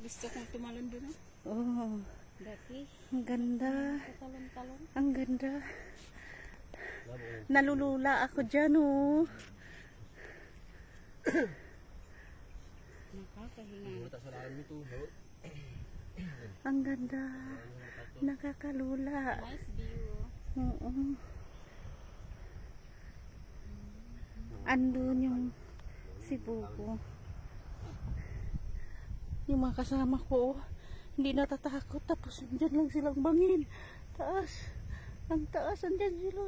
Gusto kong tumalon doon. Oh, Dati. ang ganda. Talon-talon. Ang ganda. Nalulula ako dyan, oh. Nakakahinga. Ang ganda. Nakakalula. Nice view. Oo. Andun yung si Bugo. Yung mga kasama ko, hindi natatakot. Tapos andyan lang silang bangin. Taas. Ang taas, andyan sila.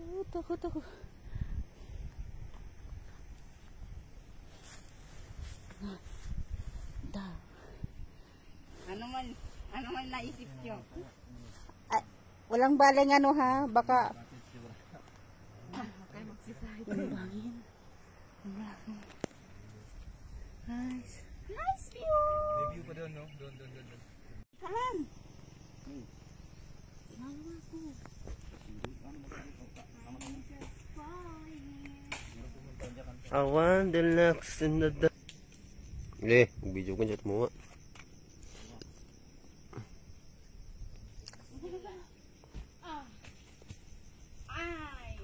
Oh, takot ako. Da. Ano man naisip nyo? Ay, walang baling ano ha. Baka Kayo magsisahit. yung bangin. Ang laki. Nice. Nice view! May view pa doon, no? Doon. Saan? Awan, deluxe in the dark. Eh, video ko dyan mo. Ay!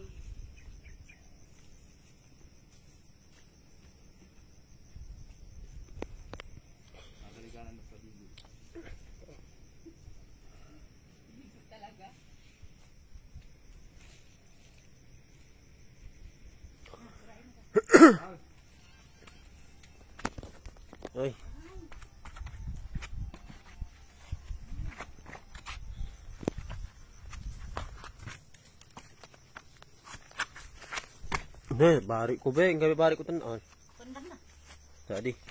Talaga? Ay. Bari ko be, gabi bari ko tanan. Pandan na. Tadi.